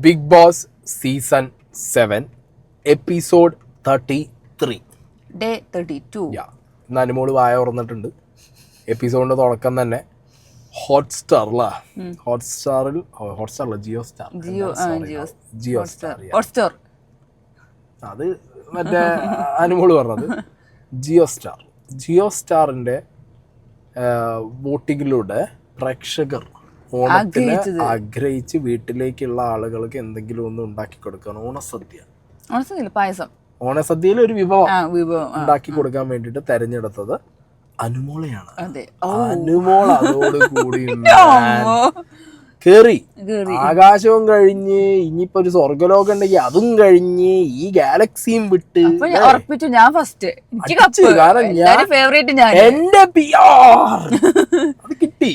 Big Boss season 7 episode 33 day 32. ഇന്ന് അനുമോള് വായ തുറന്നിട്ടുണ്ട്. എപ്പിസോഡിന്റെ തുടക്കം തന്നെ ജിയോ സ്റ്റാർ അത് മറ്റേ അനുമോള് പറഞ്ഞത് ജിയോ സ്റ്റാറിന്റെ വോട്ടിങ്ങിലൂടെ പ്രേക്ഷകർ ഓണത്തിന് ആഗ്രഹിച്ച് വീട്ടിലേക്കുള്ള ആളുകൾക്ക് എന്തെങ്കിലും ഒന്ന് ഉണ്ടാക്കി കൊടുക്കണം. ഓണസദ്യയിൽ ഒരു വിഭവം ഉണ്ടാക്കി കൊടുക്കാൻ വേണ്ടിട്ട് തെരഞ്ഞെടുത്തത് അനുമോളയാണ്. അനുമോൾ അതോടുകൂടി കേറി ആകാശവും കഴിഞ്ഞ് ഇനിയിപ്പോ ഒരു സ്വർഗലോകം ഉണ്ടെങ്കിൽ അതും കഴിഞ്ഞ് ഈ ഗാലക്സിയും വിട്ട് ഞാൻ ഫസ്റ്റ് എന്റെ അത് കിട്ടി,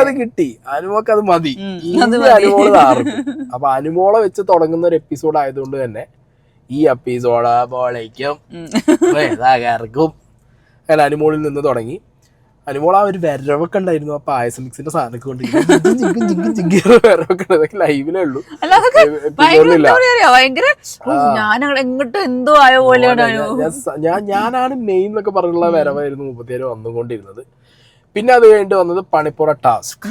അത് കിട്ടി. അനുമോക്ക് അത് മതി. അനുമോള് താർക്കും. അപ്പൊ അനുമോളെ വെച്ച് തുടങ്ങുന്ന ഒരു എപ്പിസോഡ് ആയതുകൊണ്ട് തന്നെ ഈ എപ്പിസോഡ് പോളേക്കും അങ്ങനെ അനുമോളിൽ നിന്ന് തുടങ്ങി. അനുമോൾ ആ ഒരു വരവൊക്കെ ഉണ്ടായിരുന്നു. ആ പായസം മിക്സിന്റെ സാധനമൊക്കെ കൊണ്ട് വരവൊക്കെ ലൈവിലേ ഉള്ളൂ. ഞാനാണ് മെയിൻ എന്നൊക്കെ പറഞ്ഞുള്ള വരവായിരുന്നു 37 വന്നുകൊണ്ടിരുന്നത്. പിന്നെ അത് കഴിഞ്ഞിട്ട് വന്നത് പണിപ്പുറ ടാസ്ക്.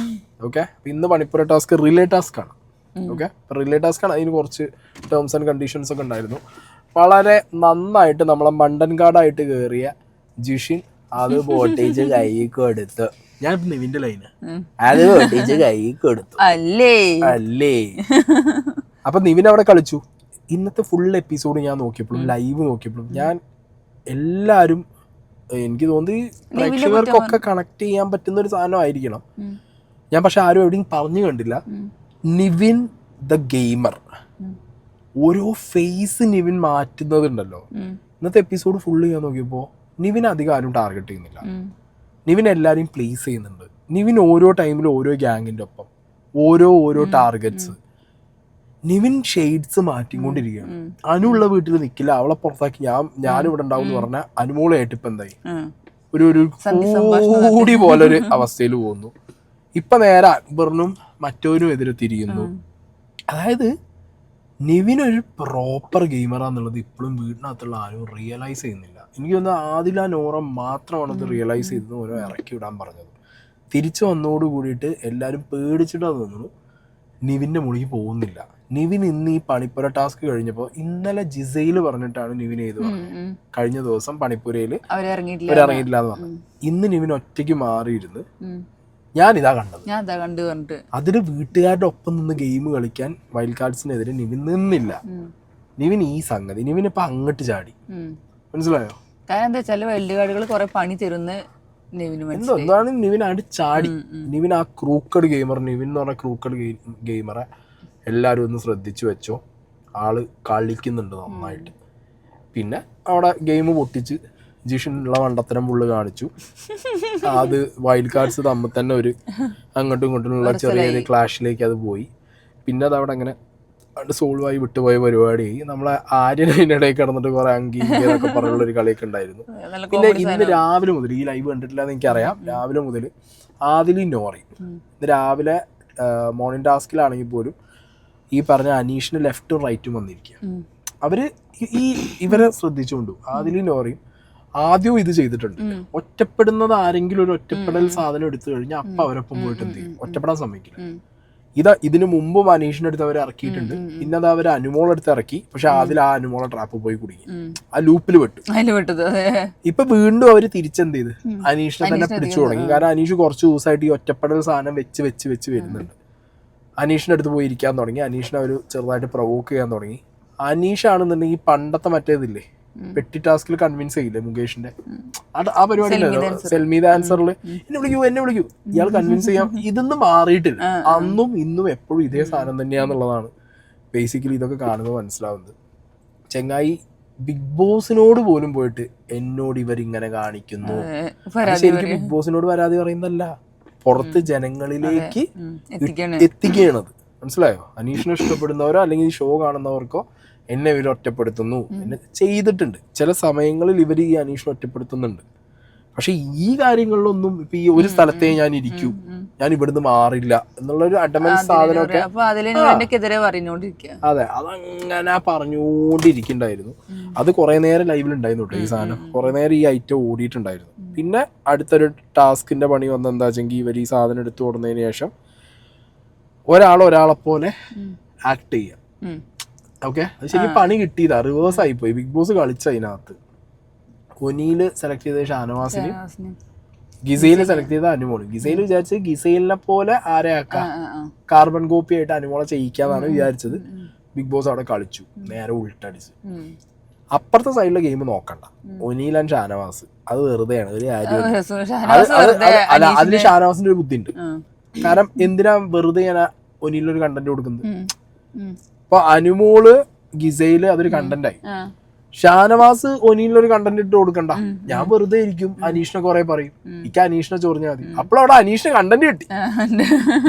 ഓക്കെ, ഇന്ന് പണിപ്പുറ ടാസ്ക് റിലേ ടാസ്ക് ആണ്. ഓക്കെ, റിലേ ടാസ്ക് ആണ്. അതിന് കുറച്ച് ടേംസ് ആൻഡ് കണ്ടീഷൻസ് ഒക്കെ ഉണ്ടായിരുന്നു. വളരെ നന്നായിട്ട് നമ്മളെ മണ്ടൻ കാർഡായിട്ട് കയറിയ ജിഷിൻ അത് വോട്ടേജ് കൈ കൊടുത്തു. ഞാൻ നിവിന്റെ ലൈന് അത് വോട്ടേജ് കൈ കൊടുത്തു അല്ലേ. അപ്പൊ നിവിൻ അവിടെ കളിച്ചു. ഇന്നത്തെ ഫുൾ എപ്പിസോഡ് ഞാൻ നോക്കിയപ്പോഴും ലൈവ് നോക്കിയപ്പോഴും ഞാൻ എല്ലാരും എനിക്ക് തോന്നി പ്രേക്ഷകർക്കൊക്കെ കണക്ട് ചെയ്യാൻ പറ്റുന്ന ഒരു സാധനം ആയിരിക്കണം. ഞാൻ പക്ഷെ ആരും എവിടെയും പറഞ്ഞു കണ്ടില്ല. നിവിൻ ദ ഗെയിമർ ഓരോ ഫേസ് നിവിൻ മാറ്റുന്നതുണ്ടല്ലോ. ഇന്നത്തെ എപ്പിസോഡ് ഫുള്ള് ഞാൻ നോക്കിയപ്പോ നിവിൻ അധികം ആരും ടാർഗറ്റ് ചെയ്യുന്നില്ല. നിവിൻ എല്ലാവരെയും പ്ലേസ് ചെയ്യുന്നുണ്ട്. നിവിൻ ഓരോ ടൈമിലും ഓരോ ഗ്യാങ്ങിന്റെ ഒപ്പം ഓരോ ടാർഗറ്റ്സ്. നിവിൻ ഷെയ്ഡ്സ് മാറ്റിക്കൊണ്ടിരിക്കുകയാണ്. അനുള്ള വീട്ടിൽ നിൽക്കില്ല, അവളെ പുറത്താക്കി ഞാനിവിടെ ഉണ്ടാവും എന്ന് പറഞ്ഞാൽ അനുമോളായിട്ട് ഇപ്പൊ എന്തായി ഒരു കൂടി പോലെ ഒരു അവസ്ഥയിൽ പോകുന്നു. ഇപ്പൊ നേരെ അക്ബറിനും മറ്റവരും എതിരെ തിരിയുന്നു. അതായത് നിവിൻ ഒരു പ്രോപ്പർ ഗെയിമറാന്നുള്ളത് ഇപ്പോഴും വീടിനകത്തുള്ള ആരും റിയലൈസ് ചെയ്യുന്നില്ല. എനിക്ക് തോന്നുന്നു ആദില നോറ മാത്രമാണ് അത് റിയലൈസ് ചെയ്തത് ഓരോ ഇറക്കി വിടാൻ പറഞ്ഞത്. തിരിച്ചു വന്നോട് കൂടിയിട്ട് എല്ലാവരും പേടിച്ചിട്ടാണ് തോന്നുന്നു നിവിൻ്റെ മുകളിൽ പോകുന്നില്ല. നിവിൻ ഇന്ന് ഈ പണിപ്പുര ടാസ്ക് കഴിഞ്ഞപ്പോൾ ഇന്നലെ ജിസയിൽ പറഞ്ഞിട്ടാണ് നിവിൻ ഏത് പറഞ്ഞത്. കഴിഞ്ഞ ദിവസം പണിപ്പുരയിൽ അവരിറങ്ങിയിട്ടില്ല എന്ന് പറഞ്ഞു. ഇന്ന് നിവിൻ ഒറ്റയ്ക്ക് മാറിയിരുന്ന് ഞാനിതാ കണ്ടത്. അതില് വീട്ടുകാരുടെ ഒപ്പം നിന്ന് ഗെയിം കളിക്കാൻ വൈൽഡ് കാർഡ്സിനെതിരെ നിവിൻ നിന്നില്ല. നിവിൻ ഈ സംഗതി നിവിൻ ഇപ്പൊ അങ്ങോട്ട് ചാടി. മനസ്സിലായോ? എന്താണ് നിവിൻ അങ്ങോട്ട് ചാടി. നിവിൻ ആ ക്രൂക്കഡ് ഗെയിമർ, നിവിൻ എന്ന് പറഞ്ഞ ക്രൂക്കഡ് ഗെയിമറെ എല്ലാരും ഒന്ന് ശ്രദ്ധിച്ചു വെച്ചോ. ആള് കളിക്കുന്നുണ്ട് നന്നായിട്ട്. പിന്നെ അവിടെ ഗെയിം പൊട്ടിച്ച് ജിഷിനുള്ള മണ്ടത്തരം പുള്ളി കാണിച്ചു. അത് വൈൽഡ് കാർഡ്സ് തമ്മിൽ തന്നെ ഒരു അങ്ങോട്ടും ഇങ്ങോട്ടുമുള്ള ചെറിയ ക്ലാഷിലേക്ക് അത് പോയി. പിന്നെ അത് അവിടെ അങ്ങനെ സോൾവ് ആയി വിട്ടുപോയ പരിപാടിയായി. നമ്മളെ ആര്യൻ അതിനിടയിൽ കിടന്നിട്ട് കുറെ അംഗീകാരൊക്കെ പറഞ്ഞുള്ള ഒരു കളിയൊക്കെ ഉണ്ടായിരുന്നു. പിന്നെ ഇന്ന് രാവിലെ മുതൽ ഈ ലൈവ് കണ്ടിട്ടില്ല എന്ന് എനിക്കറിയാം. രാവിലെ മുതൽ ആദിലും നോറയും ഇന്ന് രാവിലെ മോർണിംഗ് ടാസ്കിലാണെങ്കിൽ പോലും ഈ പറഞ്ഞ അനീഷിന് ലെഫ്റ്റും റൈറ്റും വന്നിരിക്കുക. അവര് ഇവരെ ശ്രദ്ധിച്ചുകൊണ്ടു. ആദിലും നോറയും ആദ്യവും ഇത് ചെയ്തിട്ടുണ്ട്. ഒറ്റപ്പെടുന്നത് ആരെങ്കിലും ഒരു ഒറ്റപ്പെടൽ സാധനം എടുത്തു കഴിഞ്ഞാൽ അപ്പൊ അവരൊപ്പം പോയിട്ട് എന്ത് ചെയ്യും? ഒറ്റപ്പെടാൻ സമ്മതിക്കില്ല. ഇതിനു മുമ്പും അനീഷിന്റെ അടുത്ത് അവർ ഇറക്കിയിട്ടുണ്ട്. പിന്നെ അത് അവർ അനുമോളെടുത്ത് ഇറക്കി. പക്ഷെ അതിൽ ആ അനുമോളെ ട്രാപ്പ് പോയി കുടുങ്ങി, ആ ലൂപ്പിൽ പെട്ടു. ഇപ്പൊ വീണ്ടും അവര് തിരിച്ചെന്ത് ചെയ്ത് അനീഷിനെ തന്നെ പിടിച്ചു തുടങ്ങി. കാരണം അനീഷ് കുറച്ച് ദിവസമായിട്ട് ഈ ഒറ്റപ്പെടൽ സാധനം വെച്ച് വരുന്നുണ്ട്. അനീഷിന്റെ അടുത്ത് പോയി ഇരിക്കാൻ തുടങ്ങി. അനീഷിനെ അവർ ചെറുതായിട്ട് പ്രൊവോക്ക് ചെയ്യാൻ തുടങ്ങി. അനീഷാണെന്നുണ്ടെങ്കിൽ പണ്ടത്തെ മറ്റേതില്ലേ പെട്ടി ടാസ്കിൽ കൺവിൻസ് ചെയ്യില്ലേ മുകേഷിന്റെ ആ പരിപാടി സെൽമീദ ആൻസറിൽ എന്നെ വിളിക്കൂ ഇയാൾ കൺവിൻസ് ചെയ്യാം. ഇതൊന്നും മാറിയിട്ടില്ല. അന്നും ഇന്നും എപ്പോഴും ഇതേ സാധനം തന്നെയാന്നുള്ളതാണ് ബേസിക്കലി ഇതൊക്കെ കാണുമ്പോൾ മനസ്സിലാവുന്നത്. ചെങ്ങായി ബിഗ് ബോസിനോട് പോലും പോയിട്ട് എന്നോട് ഇവരിങ്ങനെ കാണിക്കുന്നു. ശരിക്കും ബിഗ് ബോസിനോട് പരാതി പറയുന്നതല്ല, പുറത്ത് ജനങ്ങളിലേക്ക് എത്തിക്കുകയാണത്. മനസ്സിലായോ? അനീഷിനെ ഇഷ്ടപ്പെടുന്നവരോ അല്ലെങ്കിൽ ഈ ഷോ കാണുന്നവർക്കോ എന്നെ ഇവർ ഒറ്റപ്പെടുത്തുന്നു, എന്നെ ചെയ്തിട്ടുണ്ട്. ചില സമയങ്ങളിൽ ഇവർ ഈ അനീഷിനെ ഒറ്റപ്പെടുത്തുന്നുണ്ട്. പക്ഷെ ഈ കാര്യങ്ങളിലൊന്നും ഇപ്പൊ ഈ ഒരു സ്ഥലത്തേ ഞാൻ ഇരിക്കൂ, ഞാൻ ഇവിടുന്ന് മാറില്ല എന്നുള്ളൊരു അഡമൻസ് സാധനമൊക്കെ അതെ അതങ്ങനെ പറഞ്ഞുകൊണ്ടിരിക്കണ്ടായിരുന്നു. അത് കുറെ നേരം ലൈവിൽ ഉണ്ടായിരുന്നു കേട്ടോ ഈ സാധനം. കുറെ നേരം ഈ ഐറ്റം ഓടിയിട്ടുണ്ടായിരുന്നു. പിന്നെ അടുത്തൊരു ടാസ്കിന്റെ പണി വന്ന എന്താ വെച്ചെങ്കിൽ ഇവർ ഈ സാധനം എടുത്തു കൊടുത്തതിന് ശേഷം ഒരാളെ പോലെ ആക്ട് ചെയ്യാം. ഓക്കെ, അത് ശരി പണി കിട്ടിയതാ, റിവേഴ്സ് ആയിപ്പോയി. ബിഗ് ബോസ് കളിച്ച അതിനകത്ത് ഒനിയില് സെലക്ട് ചെയ്ത ഷാനവാസിന്, ഗിസൈല് സെലക്ട് ചെയ്ത അനുമോള്. ഗിസൈല് വിചാരിച്ചത് ഗിസൈലിനെ പോലെ ആരെ ആക്കാം, കാർബൺ കോപ്പി ആയിട്ട് അനുമോളെ ചെയ്യിക്കാന്നാണ് വിചാരിച്ചത്. ബിഗ് ബോസ് അവിടെ കളിച്ചു, നേരെ ഉൾട്ടടിച്ച്. അപ്പുറത്തെ സൈഡിലെ ഗെയിം നോക്കണ്ട, ഒനീൽ ആൻഡ് ഷാനവാസ് അത് വെറുതെയാണ്, ഒരു കാര്യമില്ല. അല്ല അതിന് ഷാനവാസിന്റെ ഒരു ബുദ്ധിയുണ്ട്. കാരണം എന്തിനാ വെറുതെ ഞാൻ ഒനീലൊരു കണ്ടന്റ് കൊടുക്കുന്നത്? ഇപ്പൊ അനുമോള് ഗിസൈല് അതൊരു കണ്ടന്റ് ആയി. ഷാനവാസ് ഒനീലൊരു കണ്ടന്റ് ഇട്ട് കൊടുക്കണ്ട, ഞാൻ വെറുതെ ഇരിക്കും, അനീഷിനെ കുറെ പറയും, എനിക്ക് അനീഷിനെ ചൊറിഞ്ഞാൽ മതി. അപ്പോഴവിടെ അനീഷിന് കണ്ടന്റ് കിട്ടി.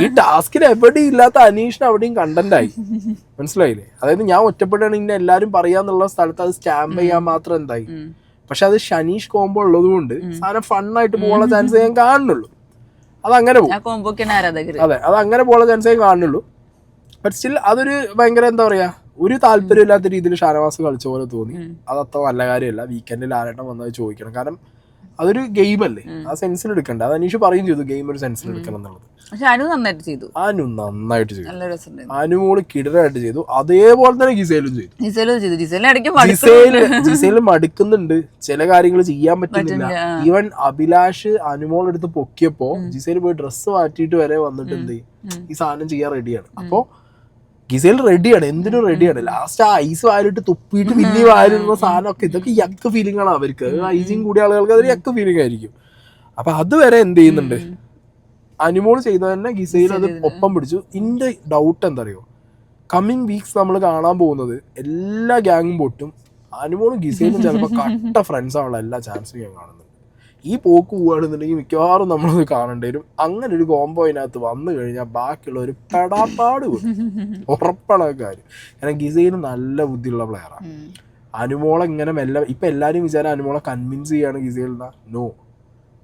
ഈ ടാസ്കിൽ എവിടെയും ഇല്ലാത്ത അനീഷിന് അവിടെയും കണ്ടന്റ് ആയി. മനസ്സിലായില്ലേ? അതായത് ഞാൻ ഒറ്റപ്പെട്ടാണ് ഇന്നെ എല്ലാരും പറയാന്നുള്ള സ്ഥലത്ത് അത് സ്റ്റാമ്പ് ചെയ്യാൻ മാത്രം എന്തായി. പക്ഷെ അത് ഷനീഷ് കോംബോ ഉള്ളത് കൊണ്ട് സാധനം ഫണ്ണായിട്ട് പോകാനുള്ള ചാൻസ് ഞാൻ കാണുന്നുള്ളൂ. അതങ്ങനെ പോകും. അതെ, അത് അങ്ങനെ പോകാനുള്ള ചാൻസ് ഞാൻ കാണുന്നുള്ളൂ. ബട്ട് സ്റ്റിൽ അതൊരു ഭയങ്കര എന്താ പറയാ, ഒരു താല്പര്യമില്ലാത്ത രീതിയിൽ ഷാനവാസ് കളിച്ച പോലെ തോന്നി. അതത്ര നല്ല കാര്യമല്ല. വീക്കെൻഡിൽ ആരട്ടം വന്നത് ചോദിക്കണം. കാരണം അതൊരു ഗെയിം അല്ലേ, ആ സെൻസിൽ എടുക്കണ്ട. അത് അനീഷ് പറയും ചെയ്തു, ഗെയിം ഒരു സെൻസിൽ എടുക്കണം എന്നുള്ളത്. അനു നന്നായിട്ട് ചെയ്തു. അനുമോള് കിടറായിട്ട് ചെയ്തു. അതേപോലെ തന്നെ ഗിസൈലും ചെയ്തു. ജിസൈല് മടുക്കുന്നുണ്ട്, ചില കാര്യങ്ങൾ ചെയ്യാൻ പറ്റുന്നില്ല. ഈവൻ അഭിലാഷ് അനുമോൾ എടുത്ത് പൊക്കിയപ്പോ ജിസൈല് പോയി ഡ്രസ്സ് മാറ്റിയിട്ട് വരെ വന്നിട്ട് എന്ത് ഈ സാധനം ചെയ്യാൻ റെഡിയാണ്. അപ്പോ ഗിസൈൽ റെഡിയാണ്, എന്തിനും റെഡിയാണ്. ലാസ്റ്റ് ആ ഐസ് വാരിട്ട് തുപ്പിയിട്ട് പിന്നെ വാരിടുന്ന സാധനമൊക്കെ ഇതൊക്കെ യക്ക് ഫീലിംഗ് ആണ് അവർക്ക്. ഐസിങ് കൂടിയ ആളുകൾക്ക് അതൊരു യക്ക് ഫീലിംഗ് ആയിരിക്കും. അപ്പൊ അതുവരെ എന്ത് ചെയ്യുന്നുണ്ട്, അനുമോൾ ചെയ്ത തന്നെ ഗിസൈൽ അത് ഒപ്പം പിടിച്ചു. ഇന്റെ ഡൗട്ട് എന്താ അറിയോ, കമ്മിങ് വീക്സ് നമ്മൾ കാണാൻ പോകുന്നത് എല്ലാ ഗ്യാങ്ങും പൊട്ടും. അനുമോളും ഗിസൈലും ചിലപ്പോൾ കട്ട ഫ്രണ്ട്സ് ആണുള്ള എല്ലാ ചാൻസും ഞാൻ കാണുന്നുണ്ട്. ഈ പോക്ക് പോവുകയാണെന്നുണ്ടെങ്കിൽ മിക്കവാറും നമ്മളത് കാണേണ്ടി വരും. അങ്ങനെ ഒരു കോംബോ അതിനകത്ത് വന്നു കഴിഞ്ഞാൽ ബാക്കിയുള്ള ഒരു പെടാപ്പാട് ഉറപ്പാണ് കാര്യം. കാരണം ഗിസൈന് നല്ല ബുദ്ധിയുള്ള പ്ലെയറാണ്. അനുമോളെ ഇങ്ങനെ മെല്ലെ ഇപ്പൊ എല്ലാരും വിചാരം അനുമോളെ കൺവിൻസ് ചെയ്യാണ് ഗിസൈലിന. നോ,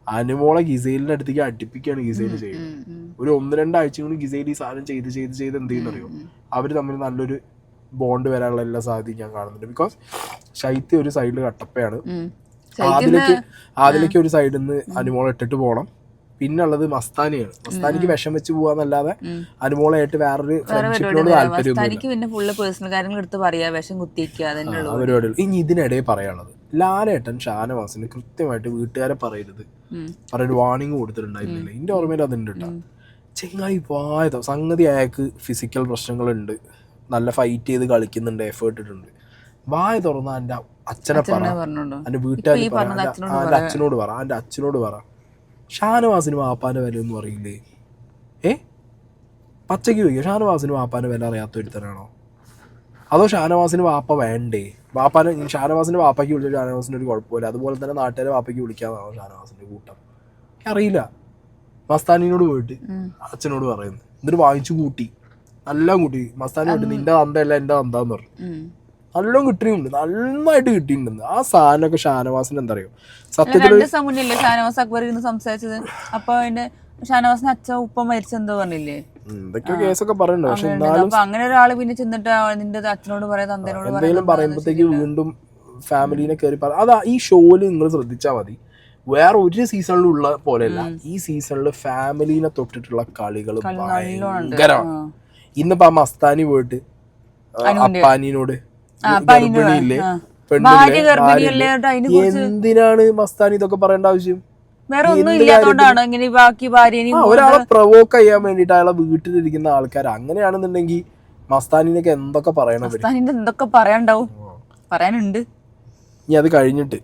അനുമോളെ ഗിസൈലിന്റെ അടുത്തേക്ക് അടുപ്പിക്കുകയാണ് ഗിസൈൽ ചെയ്യുന്നത്. ഒരു 1-2 ആഴ്ച കൊണ്ട് ഗിസൈൽ ഈ സാധനം ചെയ്ത് എന്ത് ചെയ്യുന്നറിയോ, അവര് തമ്മിൽ നല്ലൊരു ബോണ്ട് വരാനുള്ള എല്ലാ സാധ്യതയും ഞാൻ കാണുന്നുണ്ട്. ബിക്കോസ് ശൈത്യ ഒരു സൈഡിൽ കട്ടപ്പയാണ്, ആദിലേക്ക് ഒരു സൈഡിൽ നിന്ന് അനുമോളെ ഇട്ടിട്ട് പോകണം. പിന്നെ ഉള്ളത് മസ്താനിയാണ്. മസ്താനിക്ക് വിഷം വെച്ച് പോവാന്നല്ലാതെ അനുമോളായിട്ട് വേറൊരു ഫ്രണ്ട്ഷിപ്പിനോട് താല്പര്യം. ഇനി ഇതിനിടെ പറയാനുള്ളത്, ലാലേട്ടൻ ഷാനവാസിന് കൃത്യമായിട്ട് വീട്ടുകാരെ പറയരുത് പറയൊരു വാർണിംഗ് കൊടുത്തിട്ടുണ്ടായിരുന്നില്ല. എന്റെ ഓർമ്മയിൽ അതുണ്ട് കേട്ടോ. ചെങ്ങായി പോയതോ സംഗതി, അയാൾക്ക് ഫിസിക്കൽ പ്രശ്നങ്ങളുണ്ട്, നല്ല ഫൈറ്റ് ചെയ്ത് കളിക്കുന്നുണ്ട്, എഫേർട്ട് ഇട്ടുണ്ട്. വായ തുറന്ന എന്റെ അച്ഛനെ പറ, എന്റെ വീട്ടുകാർ പറ, എന്റെ അച്ഛനോട് പറ, എന്റെ അച്ഛനോട് പറ. ഷാനവാസിന് വാപ്പാന്റെ വില ഒന്നും അറിയില്ലേ? പച്ചയ്ക്ക് ചോദിക്കുക, ഷാനവാസിന് വാപ്പാന്റെ വില അറിയാത്ത ഒരുത്തനാണോ? അതോ ഷാനവാസിന് വാപ്പ വേണ്ടേ? ഷാനവാസിന്റെ വാപ്പയ്ക്ക് വിളിച്ച ഷാനവാസിന് ഒരു കുഴപ്പമില്ല, അതുപോലെ തന്നെ നാട്ടുകാരെ വാപ്പയ്ക്ക് വിളിക്കാന്നാണോ ഷാനവാസിന്റെ കൂട്ടം? അറിയില്ല. മസ്താനിനോട് പോയിട്ട് അച്ഛനോട് പറയുന്നു, എന്നിട്ട് വാങ്ങിച്ചു കൂട്ടി, നല്ല കൂട്ടി. മസ്താനി പോയിട്ട് നിന്റെ തന്തല്ല എന്റെ തന്താന്ന് പറഞ്ഞു. നല്ലോണം കിട്ടിയിട്ടുണ്ട്, നന്നായിട്ട് കിട്ടിയിട്ടുണ്ട്. ആ സാധനമൊക്കെ ഷാനവാസിന് എന്താ അറിയോ, സത്യത്തിൽ ഷാനവാസ് അക്ബർ സംസാരിച്ചത്. അപ്പൊ ഷാനവാസിന് അച്ഛൻ ഉപ്പ മരിച്ചെന്തോ പറഞ്ഞില്ലേ, എന്തൊക്കെയോ കേസൊക്കെ പറയുന്നുണ്ട്. പക്ഷെ എന്നാലും അങ്ങനെ ഒരാള് പിന്നെ ചെന്നിട്ട് നിന്റെ അച്ഛനോട് പറയാം, തന്തേനോട് എന്തെങ്കിലും പറയുമ്പോഴത്തേക്ക് വീണ്ടും ഫാമിലിനെ കയറി പറ. അതാ ഈ ഷോയില് നിങ്ങൾ ശ്രദ്ധിച്ചാൽ മതി, വേറെ ഒരു സീസണിലുള്ള പോലെയല്ല ഈ സീസണിൽ ഫാമിലിനെ തൊട്ടിട്ടുള്ള കളികൾ ഭയങ്കരമാണ്. ഇന്നിപ്പോ ആ മസ്താനി പോയിട്ട് അപ്പാനിനോട് ഗർഭിണിയില്ലേ എന്തിനാണ് മസ്താനി ഇതൊക്കെ പറയേണ്ട ആവശ്യം? ഒരാളെ പ്രൊവോക്ക് ചെയ്യാൻ വേണ്ടിട്ട് അയാളെ വീട്ടിലിരിക്കുന്ന ആൾക്കാർ അങ്ങനെയാണെന്നുണ്ടെങ്കിൽ മസ്താനിനൊക്കെ എന്തൊക്കെ പറയണം, എന്തൊക്കെ പറയാനുണ്ടാവും, പറയാനുണ്ട്. ഇനി അത് കഴിഞ്ഞിട്ട്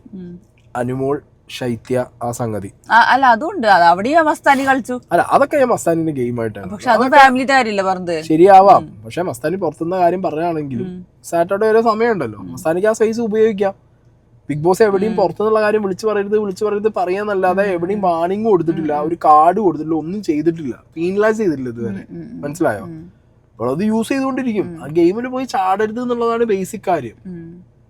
അനുമോൾ ശൈത്യ ആ സംഗതി അല്ല അതുണ്ട്, അവിടെയും മസ്താനി കളിച്ചു. അല്ല അതൊക്കെ ഞാൻ മസ്താനിന്റെ ഗെയിം ആയിട്ടാണ്. പക്ഷെ അത് ഫാമിലിയുടെ കാര്യമില്ല പറഞ്ഞത്, ശരിയാവാം. പക്ഷെ മസ്താനി പുറത്തുനിന്ന കാര്യം പറയുകയാണെങ്കിലും സാറ്റർഡേ വരെ സമയമുണ്ടല്ലോ, മസ്താനിക്ക് ആ സൈസ് ഉപയോഗിക്കാം. ബിഗ് ബോസ് എവിടെയും പുറത്തുനിന്നുള്ള കാര്യം വിളിച്ചു പറയരുത് പറയാന്നല്ലാതെ എവിടെയും വാണിംഗ് കൊടുത്തിട്ടില്ല, ഒരു കാർഡ് കൊടുത്തിട്ടില്ല, ഒന്നും ചെയ്തിട്ടില്ല, പീനലൈസ് ചെയ്തിട്ടില്ല ഇതുവരെ. മനസ്സിലായോ? അപ്പോൾ അത് യൂസ് ചെയ്തുകൊണ്ടിരിക്കും. ആ ഗെയിമിൽ പോയി ചാടരുത് എന്നുള്ളതാണ് ബേസിക് കാര്യം.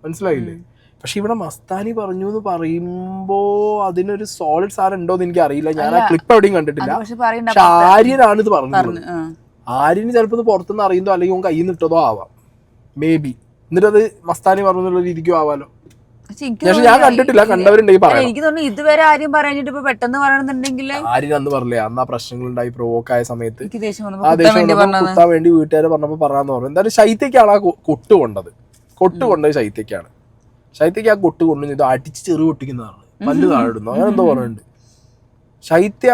മനസ്സിലായില്ലേ? പക്ഷെ ഇവിടെ മസ്താനി പറഞ്ഞു എന്ന് പറയുമ്പോ അതിനൊരു സോളിഡ് സാധനം ഉണ്ടോ എന്ന് എനിക്ക് അറിയില്ല. ഞാൻ ആ ക്ലിപ്പ് എവിടെയും കണ്ടിട്ടില്ല. പക്ഷെ ആര്യനാണ് ഇത് പറഞ്ഞത്. ആര്യന് ചിലപ്പോൾ ഇത് പുറത്തുനിന്ന് അറിയുന്നതോ അല്ലെങ്കിൽ കയ്യിൽ നിന്ന് ഇട്ടതോ ആവാം, മേ ബി. എന്നിട്ട് അത് മസ്താനി പറഞ്ഞുള്ള രീതിക്കും ആവാലോ. ഞാൻ കണ്ടിട്ടില്ല, കണ്ടവരുണ്ടെങ്കിൽ പറയാം. എനിക്ക് തോന്നുന്നു ഇതുവരെ ആര്യം പറഞ്ഞിട്ട് ഇപ്പൊ പെട്ടെന്ന് പറയണമെന്നുണ്ടെങ്കിൽ ആര്യൻ അന്ന് പറഞ്ഞില്ലേ, അന്ന് ആ പ്രശ്നങ്ങൾ ഉണ്ടായി പ്രൊവോക്ക് ആയ സമയത്ത് ആ ദേഷ്യം കുത്താൻ വേണ്ടി വീട്ടുകാർ പറഞ്ഞപ്പോ പറയാന്ന് പറഞ്ഞു. എന്തായാലും ശൈത്യക്കാണ് ആ കൊട്ട് കൊണ്ടത് ശൈത്യക്കാണ്. ശൈത്യക്ക് ആ കൊട്ട് കൊണ്ടു ഇത് അടിച്ച് ചെറു പൊട്ടിക്കുന്നതാണ്, പല്ല് താഴെടുന്നു, അങ്ങനെ എന്തോ പറഞ്ഞിട്ടുണ്ട്. ശൈത്യ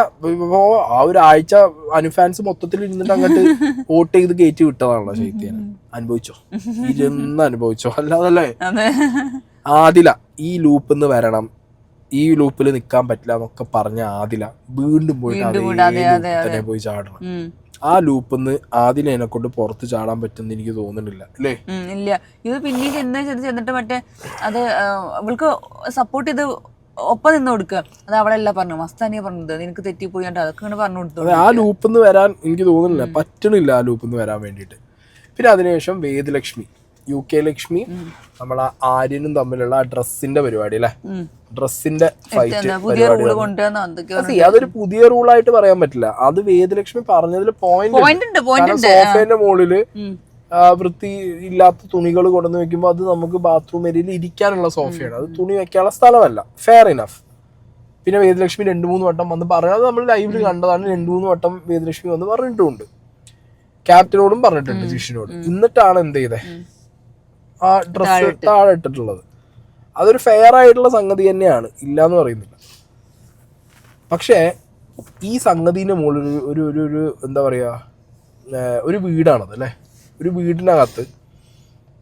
ആ ഒരു ആഴ്ച അനുഫാൻസ് മൊത്തത്തിൽ ഇരുന്നിട്ട് അങ്ങോട്ട് വോട്ട് ചെയ്ത് കയറ്റി വിട്ടതാണല്ലോ ശൈത്യനെ. അനുഭവിച്ചോ, ഇരുന്ന് അനുഭവിച്ചോ. അല്ലാതല്ലേ ആദില ഈ ലൂപ്പിന്ന് വരണം, ഈ ലൂപ്പിൽ നിക്കാൻ പറ്റില്ല എന്നൊക്കെ പറഞ്ഞ ആദില വീണ്ടും പോയിട്ട് പോയി ചാടണം. ആ ലൂപ്പിന്ന് ആദിലേനെ കൊണ്ട് പുറത്ത് ചാടാൻ പറ്റുമെന്ന് എനിക്ക് തോന്നുന്നില്ല, അല്ലേ? ഇല്ല, ഇത് പിന്നെ ചെന്നിട്ട് മറ്റേ അത് അവൾക്ക് സപ്പോർട്ട് ചെയ്ത് ഒപ്പം നിന്ന് കൊടുക്കുക. അത് അവളല്ല പറഞ്ഞു, മസ്താനിയെ പറഞ്ഞത് നിനക്ക് തെറ്റിപ്പോയി അതൊക്കെ പറഞ്ഞു കൊടുത്തു. ആ ലൂപ്പിന്ന് വരാൻ എനിക്ക് തോന്നുന്നില്ല, പറ്റണില്ല ആ ലൂപ്പിന്ന് വരാൻ വേണ്ടിയിട്ട്. പിന്നെ അതിനുശേഷം വേദലക്ഷ്മി UK ലക്ഷ്മി നമ്മളെ ആര്യനും തമ്മിലുള്ള ആ ഡ്രസ്സിന്റെ പരിപാടി അല്ലെ, ഡ്രസ്സിന്റെ ഫൈറ്റ് പരിപാടി. അതൊരു പുതിയ റൂളായിട്ട് പറയാൻ പറ്റില്ല. അത് വേദലക്ഷ്മി പറഞ്ഞതിൽ പോയിന്റ്. സോഫേന്റെ മുകളില് വൃത്തി ഇല്ലാത്ത തുണികൾ കൊണ്ടുവന്ന് വെക്കുമ്പോൾ അത് നമുക്ക് ബാത്റൂം ഏരിയയിൽ ഇരിക്കാനുള്ള സോഫയാണ്, അത് തുണി വെക്കാനുള്ള സ്ഥലമല്ല. Fair enough. പിന്നെ വേദലക്ഷ്മി 2-3 വട്ടം വന്ന് പറഞ്ഞത് നമ്മൾ ലൈവില് കണ്ടതാണ്. 2-3 വട്ടം വേദലക്ഷ്മി വന്ന് പറഞ്ഞിട്ടുമുണ്ട്, ക്യാപ്റ്റനോടും പറഞ്ഞിട്ടുണ്ട്, ജിഷിനോട്. എന്നിട്ടാണ് എന്ത് ചെയ്തേ ആ ഡ്രസ്സ് താഴെ ഇട്ടിട്ടുള്ളത്. അതൊരു ഫെയർ ആയിട്ടുള്ള സംഗതി തന്നെയാണ്, ഇല്ലാന്ന് പറയുന്നില്ല. പക്ഷേ ഈ സംഗതിന്റെ മുകളിൽ ഒരു എന്താ പറയാ, ഒരു വീടാണത് അല്ലേ. ഒരു വീടിനകത്ത്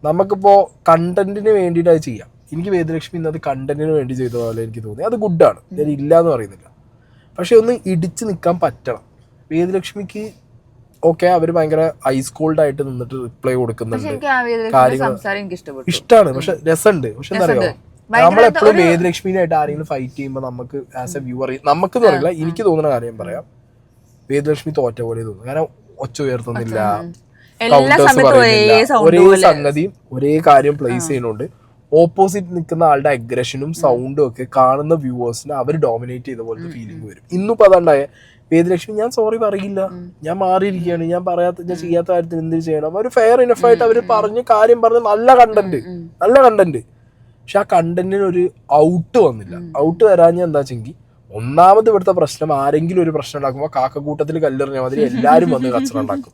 നമുക്കിപ്പോൾ കണ്ടന്റിന് വേണ്ടിയിട്ട് അത് ചെയ്യാം. എനിക്ക് വേദലക്ഷ്മി ഇന്നത് കണ്ടന്റിന് വേണ്ടി ചെയ്ത പോലെ എനിക്ക് തോന്നി. അത് ഗുഡാണ്, ഞാൻ ഇല്ല എന്ന് പറയുന്നില്ല. പക്ഷെ ഒന്ന് ഇടിച്ച് നിൽക്കാൻ പറ്റണം വേദലക്ഷ്മിക്ക്. ഓക്കെ, അവര് ഭയങ്കര ഐസ് കോൾഡ് ആയിട്ട് നിന്നിട്ട് റിപ്ലൈ കൊടുക്കുന്നുണ്ട്, കാര്യങ്ങൾ ഇഷ്ടമാണ്, പക്ഷെ രസമുണ്ട്. പക്ഷെ എന്താ പറയുക, നമ്മളെപ്പോഴും വേദലക്ഷ്മിനായിട്ട് ആരെങ്കിലും ഫൈറ്റ് ചെയ്യുമ്പോൾ നമുക്ക് ആസ് എ വ്യൂവർ, നമുക്കെന്ന് പറയില്ല, എനിക്ക് തോന്നുന്ന കാര്യം പറയാം, വേദലക്ഷ്മി തോറ്റ പോലെ തോന്നുന്നു. കാരണം ഒച്ച ഉയർത്തുന്നില്ല, കൗണ്ടേഴ്സ് പറയുന്നില്ല, ഒരേ സംഗതിയും ഒരേ കാര്യം പ്ലേസ് ചെയ്യുന്നുണ്ട്. ഓപ്പോസിറ്റ് നിൽക്കുന്ന ആളുടെ അഗ്രഷനും സൗണ്ടും ഒക്കെ കാണുന്ന വ്യൂവേഴ്സിനെ അവർ ഡോമിനേറ്റ് ചെയ്ത പോലത്തെ ഫീലിംഗ് വരും. ഇന്നിപ്പോ അതാണ്ടായ വേദലക്ഷ്മി ഞാൻ സോറി പറയില്ല, ഞാൻ മാറിയിരിക്കുകയാണ്, ഞാൻ ചെയ്യാത്ത കാര്യത്തിൽ എന്ത് ചെയ്യണം. ഒരു ഫെയർ ഇനഫ് ആയിട്ട് അവർ പറഞ്ഞ് കാര്യം പറഞ്ഞ് നല്ല കണ്ടന്റ്. പക്ഷെ ആ കണ്ടന്റിന് ഒരു ഔട്ട് വന്നില്ല. ഔട്ട് വരാഞ്ഞ എന്താ വെച്ചെങ്കിൽ, ഒന്നാമത് ഇവിടുത്തെ പ്രശ്നം, ആരെങ്കിലും ഒരു പ്രശ്നം ഉണ്ടാക്കുമ്പോ കാക്കക്കൂട്ടത്തിൽ കല്ലെറിഞ്ഞ മാതിരി എല്ലാരും വന്ന് കച്ചറ ഉണ്ടാക്കും.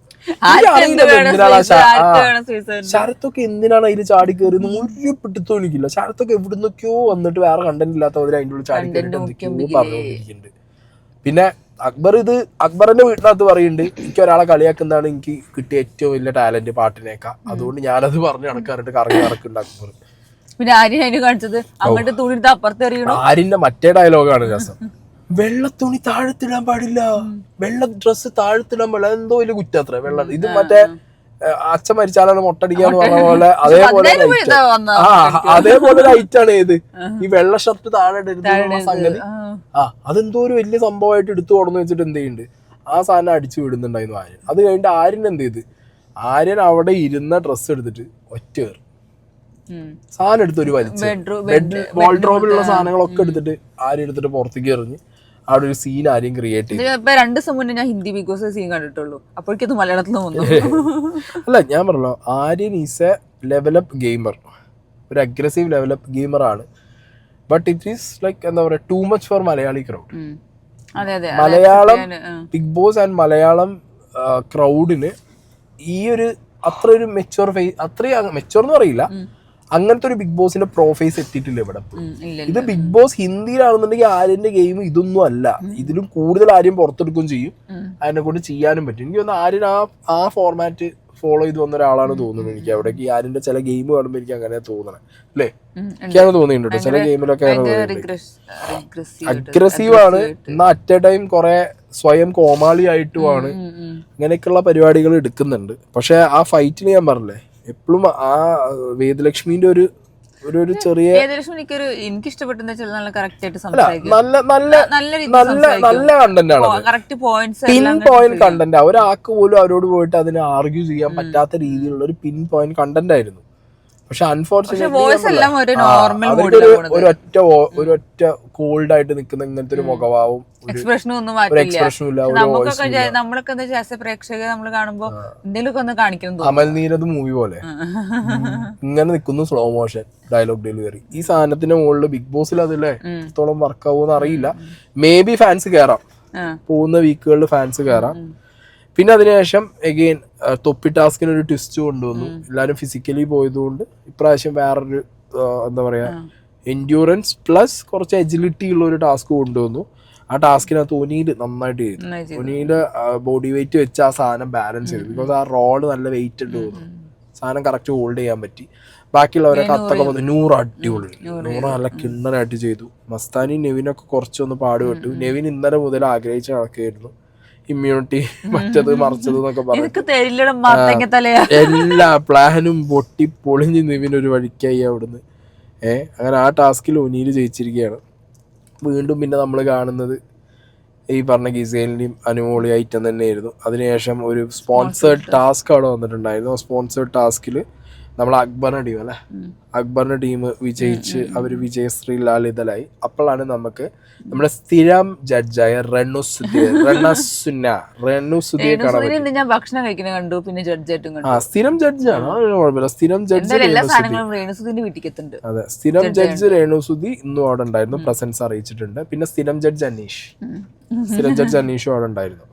ശരത്തൊക്കെ എന്തിനാണ് അതിൽ ചാടി കയറി ഒരു പിടുത്തോണിക്കില്ല. ശരത്തൊക്കെ എവിടുന്നൊക്കെയോ വന്നിട്ട് വേറെ കണ്ടന്റ് ഇല്ലാത്ത മാതിരി അതിൻ്റെ ഉള്ളിൽ ചാടി കയറിയിട്ട് എന്തൊക്കെയോ പറഞ്ഞുകൊണ്ടിരിക്കുന്നുണ്ട്. പിന്നെ അക്ബറിന്റെ വീട്ടിനകത്ത് പറയുന്നുണ്ട്, എനിക്ക് ഒരാളെ കളിയാക്കുന്നതാണ് എനിക്ക് കിട്ടിയ ഏറ്റവും വലിയ ടാലന്റ് പാട്ടിനേക്കാ, അതുകൊണ്ട് ഞാനത് പറഞ്ഞു നടക്കാറുണ്ട്, കറങ്ങുണ്ട് അക്ബർ. പിന്നെ ആര്യൻ കാണിച്ചത് അങ്ങോട്ട് തുണി അപ്പുറത്ത് എറിയണം. ആര്യന്റെ മറ്റേ ഡയലോഗാണ് രസം. വെള്ള തുണി താഴത്തിടാൻ പാടില്ല, വെള്ള ഡ്രസ്സ് താഴത്തിടാൻ പാടില്ല, എന്തോ വലിയ കുറ്റത്ര വെള്ളം. ഇത് മറ്റേ അച്ഛൻ മരിച്ചാലാണ് മൊട്ടടിക്കാന്ന് പറഞ്ഞ പോലെ അതേപോലെ ലൈറ്റാണ് ഏത് ഈ വെള്ള ഷർട്ട് താഴെ ഇടരുന്ന സംഗതി. അതെന്തോ ഒരു വലിയ സംഭവമായിട്ട് എടുത്തു കൊടുന്ന് വെച്ചിട്ട് എന്ത് ചെയ്യുന്നുണ്ട്, ആ സാധനം അടിച്ചു വിടുന്നുണ്ടായിരുന്നു ആര്യൻ. അത് കഴിഞ്ഞിട്ട് ആര്യൻ എന്ത് ചെയ്ത്, ആര്യൻ അവിടെ ഇരുന്ന ഡ്രസ്സ് എടുത്തിട്ട് ഒറ്റ കയറി സാധനം എടുത്ത് ഒരു വലിച്ച് വാൾഡ്രോബിലുള്ള സാധനങ്ങളൊക്കെ എടുത്തിട്ട് ആര്യൻ എടുത്തിട്ട് പുറത്തേക്ക് എറിഞ്ഞ് അവിടെ ഒരു സീൻ ആരെയും ക്രിയേറ്റ് ചെയ്തു. 2 ദിവസം മുന്നേ ഞാൻ ഹിന്ദി ബിഗ് ബോസ് സീൻ കണ്ടിട്ടുള്ളൂ, അപ്പോഴേക്കത് മലയാളത്തിൽ വന്നു. അല്ല, ഞാൻ പറഞ്ഞല്ലോ, Aryan is a level up gamer, ഒരു അഗ്രസീവ് ലെവലപ്പ് ഗെയിമർ ആണ്. ബട്ട് ഇറ്റ് ഈസ് ലൈക്ക് എന്താ പറയാ, too much for Malayali crowd. Malayalam Bigg Boss and Malayalam ക്രൗഡിന് ഈ ഒരു അത്ര ഒരു മെച്ചുവർ അത്രയും മെച്ചുവർ എന്ന് പറയില്ല, അങ്ങനത്തെ ഒരു ബിഗ് ബോസിന്റെ പ്രൊഫൈസ് എത്തിയിട്ടില്ല ഇവിടെ. ഇത് ബിഗ് ബോസ് ഹിന്ദിയിലാണെന്നുണ്ടെങ്കിൽ ആര്യന്റെ ഗെയിം ഇതൊന്നും അല്ല, ഇതിലും കൂടുതൽ ആര്യം പുറത്തെടുക്കുകയും ചെയ്യും, അതിനെ കൊണ്ട് ചെയ്യാനും പറ്റും. എനിക്ക് തോന്നുന്നു ആര്യൻ ആ ഫോർമാറ്റ് ഫോളോ ചെയ്ത് വന്ന ഒരാളാണ് തോന്നുന്നത്. എനിക്ക് അവിടേക്ക് ആര്യന്റെ ചില ഗെയിം കാണുമ്പോൾ എനിക്ക് അങ്ങനെ തോന്നണേ, അല്ലേ? എനിക്കങ്ങനെ തോന്നിയിട്ടുണ്ട്. ചില ഗെയിമിലൊക്കെ അഗ്രസീവ് ആണ്, എന്നാൽ അറ്റ് എ ടൈം കുറെ സ്വയം കോമാളിയായിട്ടുമാണ്, അങ്ങനെയൊക്കെയുള്ള പരിപാടികൾ എടുക്കുന്നുണ്ട്. പക്ഷെ ആ ഫൈറ്റിന് ഞാൻ പറഞ്ഞില്ലേ, എപ്പോഴും ആ വേദലക്ഷ്മിന്റെ ഒരു ചെറിയ എനിക്ക് ഇഷ്ടപ്പെട്ടെന്ന് വെച്ചാൽ നല്ല കണ്ടന്റ് ആണ്, പിൻ പോയിന്റ് കണ്ടന്റ്. ഒരാൾക്ക് പോലും അവരോട് പോയിട്ട് അതിനെ ആർഗ്യൂ ചെയ്യാൻ പറ്റാത്ത രീതിയിലുള്ള ഒരു പിൻ പോയിന്റ് കണ്ടന്റ് ആയിരുന്നു. പക്ഷെ അൺഫോർച്ചുനേറ്റ്ലി വോയിസ് എല്ലാം ഒരു നോർമൽ ഒരൊറ്റ കോൾഡ് ആയിട്ട് നിൽക്കുന്ന ഇങ്ങനത്തെ ഒരു മുഖഭാവവും എക്സ്പ്രഷനും ഒന്നും ഒരു എക്സ്പ്രഷനും ഇല്ല. നമുക്കൊക്കെ നമ്മളൊക്കെ എന്താ വെച്ചാൽ പ്രേക്ഷകർ നമ്മൾ കാണുമ്പോ എന്തെങ്കിലുമൊക്കെ ഒന്ന് കാണിക്കണം. അമൽ നീരദ് മൂവി പോലെ ഇങ്ങനെ നിൽക്കുന്നു, സ്ലോ മോഷൻ ഡയലോഗ് ഡെലിവറി. ഈ സാധനത്തിന്റെ മുകളിൽ ബിഗ് ബോസിൽ അതില്ലേ എത്രത്തോളം വർക്ക് ആവുമെന്ന് അറിയില്ല. മേ ബി ഫാൻസ് കയറാം, പോകുന്ന വീക്കുകളിൽ ഫാൻസ് കയറാം. പിന്നെ അതിനുശേഷം എഗെയിൻ തൊപ്പി ടാസ്കിന് ഒരു ട്വിസ്റ്റ് കൊണ്ടുവന്നു. എല്ലാവരും ഫിസിക്കലി പോയതുകൊണ്ട് ഇപ്രാവശ്യം വേറൊരു എന്താ പറയാ എൻഡ്യൂറൻസ് പ്ലസ് കുറച്ച് എജിലിറ്റി ഉള്ള ഒരു ടാസ്ക് കൊണ്ടുവന്നു. ആ ടാസ്കിനകത്ത് ഒനീല് നന്നായിട്ട് ചെയ്തു. ഒനീല് ബോഡി വെയിറ്റ് വെച്ച് ആ സാധനം ബാലൻസ് ചെയ്തു. ബിക്കോസ് ആ റോഡ് നല്ല വെയിറ്റ് ഉണ്ട് തോന്നുന്നു, സാധനം കറക്റ്റ് ഹോൾഡ് ചെയ്യാൻ പറ്റി. ബാക്കിയുള്ളവരെ കത്തൊക്കെ വന്നു. 100 അടിപൊളി, 100 നല്ല കിണ്ണനായിട്ട് ചെയ്തു. മസ്താനി നെവിനൊക്കെ കുറച്ചൊന്ന് പാടുപെട്ടു. നെവിൻ ഇന്നലെ മുതൽ ആഗ്രഹിച്ച് നടക്കുകയായിരുന്നു ഇമ്മ്യൂണിറ്റി മറ്റത് മറിച്ചത് എന്നൊക്കെ പറഞ്ഞു. എല്ലാ പ്ലാനും പൊട്ടി പൊളിഞ്ഞ് നെവിനൊരു വഴിക്കായി അവിടുന്ന്. അങ്ങനെ ആ ടാസ്കിൽ ഒനീല് ജയിച്ചിരിക്കുകയാണ്. വീണ്ടും പിന്നെ നമ്മൾ കാണുന്നത് ഈ പറഞ്ഞ ഗിസേലിൻ്റെയും അനുമോളി ഐറ്റം തന്നെയായിരുന്നു. അതിനുശേഷം ഒരു സ്പോൺസേർഡ് ടാസ്ക് അവിടെ വന്നിട്ടുണ്ടായിരുന്നു. ആ സ്പോൺസേർഡ് ടാസ്കിൽ നമ്മൾ അക്ബറിന്റെ ടീം അല്ലേ, അക്ബറിന്റെ ടീം വിജയിച്ച് അവർ വിജയശ്രീ ലാളിതലായി. അപ്പോഴാണ് നമുക്ക് നമ്മുടെ സ്ഥിരം ജഡ്ജായ റെണുസുദിയെ ഞാൻ ഭക്ഷണം കഴിക്കുന്ന കണ്ടു, പിന്നെ ജഡ്ജായിട്ടും കണ്ടു. സ്ഥിരം ജഡ്ജാണ്, കുഴപ്പമില്ല. സ്ഥിരം ജഡ്ജ് അതെ, സ്ഥിരം ജഡ്ജ് രേണുസുതി ഇന്നും അവിടെ ഉണ്ടായിരുന്നു, പ്രസൻസ് അറിയിച്ചിട്ടുണ്ട്. പിന്നെ സ്ഥിരം ജഡ്ജ് അനീഷും അവിടെ ഉണ്ടായിരുന്നു.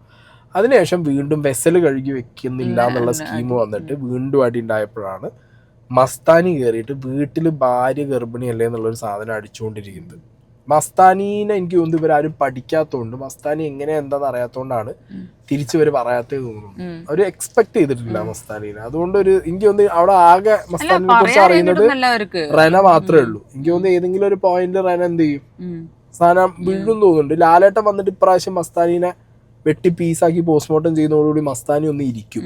അതിനുശേഷം വീണ്ടും വെസൽ കഴുകി വെക്കുന്നില്ല എന്നുള്ള സ്കീം വന്നിട്ട് വീണ്ടും അടി ഉണ്ടായപ്പോഴാണ് മസ്താനി കയറിയിട്ട് വീട്ടിൽ ഭാര്യ ഗർഭിണിയല്ലേ എന്നുള്ളൊരു സാധനം അടിച്ചുകൊണ്ടിരിക്കുന്നത്. മസ്താനീനെ എനിക്ക് തോന്നുന്നു ഇവരാരും പഠിക്കാത്തതുകൊണ്ട്, മസ്താനി എങ്ങനെ എന്താന്ന് അറിയാത്തതുകൊണ്ടാണ് തിരിച്ചു ഇവര് പറയാത്തത് തോന്നുന്നു. അവര് എക്സ്പെക്ട് ചെയ്തിട്ടില്ല മസ്താനീനെ. അതുകൊണ്ട് എനിക്ക് തോന്നുന്നു അവിടെ ആകെ മസ്താനിനെ കുറിച്ച് അറിയുന്നത് റെന മാത്രമേ ഉള്ളൂ. എനിക്ക് തോന്നുന്നു ഏതെങ്കിലും ഒരു പോയിന്റ് റെന എന്ത് ചെയ്യും, സാധനം വീഴും തോന്നുന്നുണ്ട്. ലാലേട്ടൻ വന്നിട്ട് ഇപ്രാവശ്യം മസ്താനീനെ വെട്ടി പീസാക്കി പോസ്റ്റ്മോർട്ടം ചെയ്യുന്നതോടുകൂടി മസ്താനി ഒന്ന് ഇരിക്കും.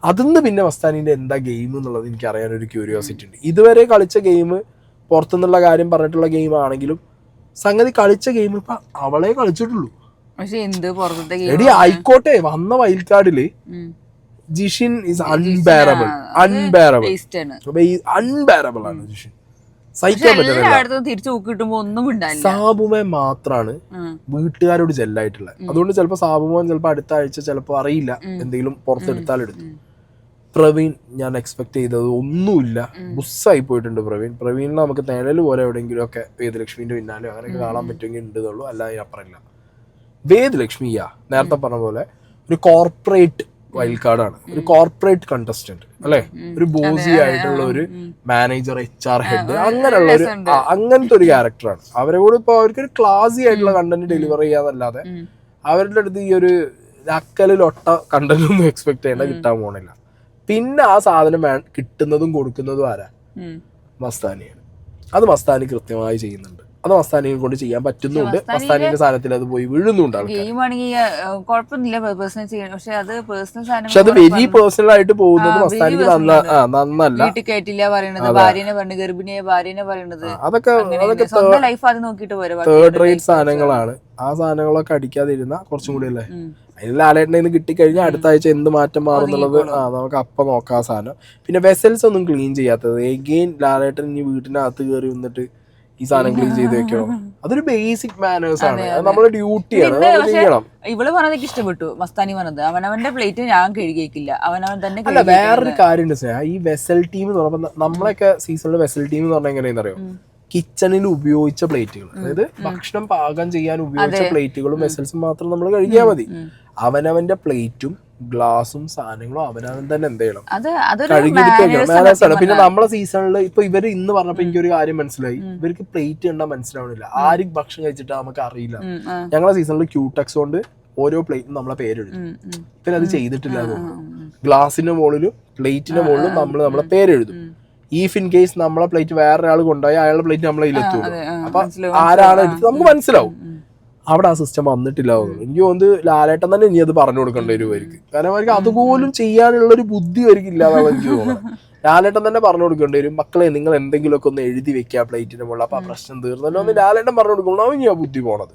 അതിന്ന് പിന്നെ മസ്താനിന്റെ എന്താ ഗെയിം എന്നുള്ളത് എനിക്ക് അറിയാനൊരു ക്യൂരിയോസിറ്റി ഉണ്ട്. ഇതുവരെ കളിച്ച ഗെയിം പുറത്തുനിന്നുള്ള കാര്യം പറഞ്ഞിട്ടുള്ള ഗെയിം ആണെങ്കിലും സംഗതി കളിച്ച ഗെയിം ഇപ്പൊ അവളെ കളിച്ചിട്ടുള്ളൂ. എടി ആയിക്കോട്ടെ, വന്ന വൈൽഡ് കാർഡില് ജിഷിൻ ഈസ് അൺബെയറബിൾ ആണ് ജിഷിൻ. സാബുമോൻ മാത്രാണ് വീട്ടുകാരോട് ജെല്ലായിട്ടുള്ളത്. അതുകൊണ്ട് ചിലപ്പോ സാബുമോൻ ചിലപ്പോ അടുത്ത ആഴ്ച ചിലപ്പോ അറിയില്ല എന്തെങ്കിലും പുറത്തെടുത്താൽ എടുത്തു. പ്രവീൺ ഞാൻ എക്സ്പെക്ട് ചെയ്തത് ഒന്നുമില്ല, ബുസ്സായി പോയിട്ടുണ്ട് പ്രവീണിനെ നമുക്ക് നിഴൽ പോലെ എവിടെയെങ്കിലും ഒക്കെ വേദലക്ഷ്മിന്റെ പിന്നാലെ അങ്ങനെയൊക്കെ കാണാൻ പറ്റുമെങ്കിൽ ഉണ്ടെന്നുള്ളൂ, അല്ലാതെ അപ്പുറമില്ല. വേദലക്ഷ്മിയാ നേരത്തെ പറഞ്ഞ പോലെ ഒരു കോർപ്പറേറ്റ് വൈൽഡ് കാർഡാണ്, ഒരു കോർപ്പറേറ്റ് കണ്ടസ്റ്റന്റ് അല്ലെ, ഒരു ബോസി ആയിട്ടുള്ള ഒരു മാനേജർ, HR ഹെഡ്, അങ്ങനെയുള്ള ഒരു അങ്ങനത്തെ ഒരു ക്യാരക്ടറാണ്. അവരെ കൂടെ ഇപ്പൊ അവർക്കൊരു ക്ലാസി ആയിട്ടുള്ള കണ്ടന്റ് ഡെലിവർ ചെയ്യാന്നല്ലാതെ അവരുടെ അടുത്ത് ഈ ഒരു അക്കലിലൊട്ട കണ്ടന്റ് ഒന്നും എക്സ്പെക്ട് ചെയ്യേണ്ട, കിട്ടാൻ പോണില്ല. പിന്നെ ആ സാധനം കിട്ടുന്നതും കൊടുക്കുന്നതും ആരാ? മസ്താനിയാണ്. അത് മസ്താനി കൃത്യമായി ചെയ്യുന്നുണ്ട്. അത് മസ്താനിയെ കൊണ്ട് ചെയ്യാൻ പറ്റുന്നുണ്ട്. മസ്താനിയുടെ സാധനത്തിൽ അത് പോയി വീഴുന്നുണ്ട്. പക്ഷെ അത് വെരി പേഴ്സണൽ ആയിട്ട് പോകുന്നത് മസ്താനിക്ക് നന്നല്ല. അതൊക്കെ തേർഡ് റേറ്റ് സാധനങ്ങളാണ്. ആ സാധനങ്ങളൊക്കെ അടിക്കാതിരുന്ന കുറച്ചും കൂടി അല്ലേ. അതിൽ ലാലേട്ടനെ നിന്ന് കിട്ടിക്കഴിഞ്ഞാൽ അടുത്ത ആഴ്ച എന്ത് മാറ്റം മാറും എന്നുള്ളത് നമുക്ക് അപ്പം നോക്കാം. ആ സാധനം പിന്നെ വെസൽസ് ഒന്നും ക്ലീൻ ചെയ്യാത്തത്, എഗെയിൻ ലാലേട്ടൻ ഇനി വീട്ടിനകത്ത് കയറി വന്നിട്ട് ഈ സാധനം ക്ലീൻ ചെയ്ത് വെക്കണം. അതൊരു ബേസിക് മാനേഴ്സ് ആണ്, നമ്മുടെ ഡ്യൂട്ടിയാണ്. ഇവള് പറഞ്ഞതൊക്കെ ഇഷ്ടപ്പെട്ടു മസ്താനി പറഞ്ഞത്, അവനവന്റെ പ്ലേറ്റ് ഞാൻ കഴുകിയേക്കില്ല, അവനവൻ തന്നെ. അല്ല, വേറൊരു കാര്യം ഈ വെസൽ ടീം എന്ന് പറയുമ്പോൾ നമ്മളൊക്കെ സീസണിലെ വെസൽ ടീം എന്ന് പറഞ്ഞാൽ എങ്ങനെയാണെന്ന് അറിയോ? കിച്ചണിൽ ഉപയോഗിച്ച പ്ലേറ്റുകൾ, അതായത് ഭക്ഷണം പാകം ചെയ്യാൻ ഉപയോഗിച്ച പ്ലേറ്റുകളും വെസൽസും മാത്രം നമ്മൾ കഴുകിയാൽ മതി. അവനവന്റെ പ്ലേറ്റും ഗ്ലാസും സാധനങ്ങളും അവനവൻ തന്നെ എന്ത് ചെയ്യണം, കഴുകിയെടുക്കണം. പിന്നെ നമ്മളെ സീസണിൽ ഇപ്പൊ ഇവര് ഇന്ന് പറഞ്ഞപ്പോ എനിക്കൊരു കാര്യം മനസ്സിലായി, ഇവർക്ക് പ്ലേറ്റ് കണ്ടാൽ മനസ്സിലാവണില്ല, ആരും ഭക്ഷണം കഴിച്ചിട്ട് നമുക്ക് അറിയില്ല. ഞങ്ങളെ സീസണിൽ ക്യൂടെക്സ് കൊണ്ട് ഓരോ പ്ലേറ്റും നമ്മളെ പേരെഴുതും. പിന്നെ അത് ചെയ്തിട്ടില്ല തോന്നുന്നു. ഗ്ലാസിന്റെ മുകളിലും പ്ലേറ്റിന്റെ മുകളിലും നമ്മളെ പേരെഴുതും. ഈഫ് ഇൻ കേസ് നമ്മളെ പ്ലേറ്റ് വേറൊരാൾ കൊണ്ടുപോയി അയാളുടെ പ്ലേറ്റ് നമ്മളെ ഇല്ലെത്തുള്ളൂ. അപ്പൊ ആരാണ് എടുത്തത് നമുക്ക് മനസ്സിലാവും. അവിടെ ആ സിസ്റ്റം വന്നിട്ടില്ല തോന്നുന്നു. എനിക്ക് തോന്നുന്നു ലാലേട്ടൻ തന്നെ ഇനി അത് പറഞ്ഞു കൊടുക്കേണ്ട വരുമായിരിക്കും. കാരണം അവർക്ക് അതുപോലും ചെയ്യാനുള്ള ഒരു ബുദ്ധി അവർക്ക് ഇല്ലാതാണ് എനിക്ക് തോന്നുന്നത്. ലാലേട്ടൻ തന്നെ പറഞ്ഞു കൊടുക്കേണ്ടി വരും, മക്കളെ നിങ്ങൾ എന്തെങ്കിലുമൊക്കെ ഒന്ന് എഴുതി വെക്കുക പ്ലേറ്റിന്റെ മുകളിൽ, അപ്പൊ ആ പ്രശ്നം തീർന്നല്ലോ എന്ന് ലാലേട്ടൻ പറഞ്ഞു കൊടുക്കണം. ഇനി ആ ബുദ്ധി പോണത്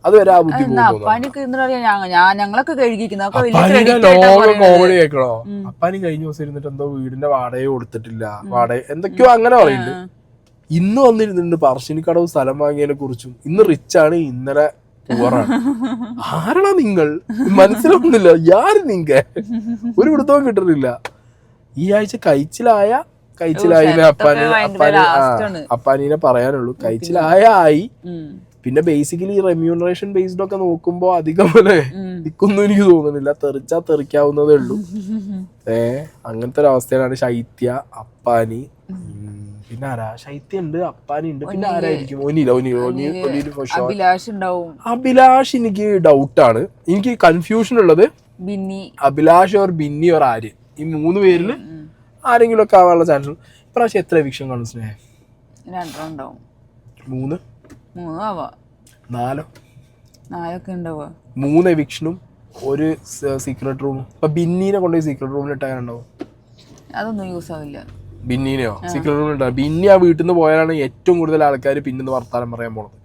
അതുവരെ ആ ബുദ്ധി പോകുന്നു. അപ്പാനിക്ക് എന്താ പറയാ, ഞങ്ങളൊക്കെ കഴുകിക്കുന്നത് അപ്പാനിന്റെ ലോക കോമഡി കേൾക്കണോ? അപ്പാനി കഴിഞ്ഞ ദിവസം ഇരുന്നിട്ട് എന്തോ വീടിന്റെ വാടക കൊടുത്തിട്ടില്ല, വാടക എന്തൊക്കെയോ അങ്ങനെ പറയുന്നുണ്ട്. ഇന്ന് വന്നിരുന്നുണ്ട് പറശ്ശിനിക്കടവ് സ്ഥലം വാങ്ങിയതിനെ കുറിച്ചും. ഇന്ന് റിച്ച് ആണ്, ഇന്നലെ പുവറാണ്. ആരാണോ നിങ്ങൾ? മനസ്സിലാവുന്നില്ല. യാര് നിങ്ക ഒരു പിടുത്തവും കിട്ടുന്നില്ല. ഈ ആഴ്ച കഴിച്ചിലായി അപ്പാനീനെ പറയാനുള്ളൂ. കഴിച്ചിലായ ആയി. പിന്നെ ബേസിക്കലി റെമ്യൂണറേഷൻ ബേസ്ഡ് ഒക്കെ നോക്കുമ്പോ അധികം പോലെ നിക്കൊന്നും എനിക്ക് തോന്നുന്നില്ല. തെറിച്ചാ തെറിക്കാവുന്നതേ ഉള്ളൂ. അങ്ങനത്തെ ഒരു അവസ്ഥയിലാണ് ശൈത്യ, അപ്പാനി, പിന്നെ ആരാ? ശൈത്യ ഉണ്ട്, അപ്പാനി ഉണ്ട്, പിന്നെ ആരായിരിക്കും? അഭിലാഷ് എനിക്ക് ഡൗട്ടാണ്. എനിക്ക് കൺഫ്യൂഷൻ ഉള്ളത് അഭിലാഷ് ഓർ ബിന്നി ഓർ ആര്യൻ. ഈ 3 പേരിൽ ആരെങ്കിലും ഒക്കെ ആവാനുള്ള ചാൻസ്. ഇപ്രാവശ്യം എത്ര എവിക്ഷൻ കാണും സ്നേഹം? 3 4 3 എവിക്ഷനും ഒരു സീക്രട്ട് റൂമും. ഇപ്പൊ ബിന്നീനെ കൊണ്ടുപോയി സീക്രട്ട് റൂമിൽ ഇട്ടാനുണ്ടാവും. അതൊന്നും യൂസ് ആവില്ല. ബിന്നീനെയോ സീക്രട്ട് റൂമിൽ ഇട്ടാ? ബിന്നി ആ വീട്ടിൽ നിന്ന് പോയാലാണ് ഏറ്റവും കൂടുതൽ ആൾക്കാർ പിന്നെ വർത്താനം പറയാൻ പോണത്.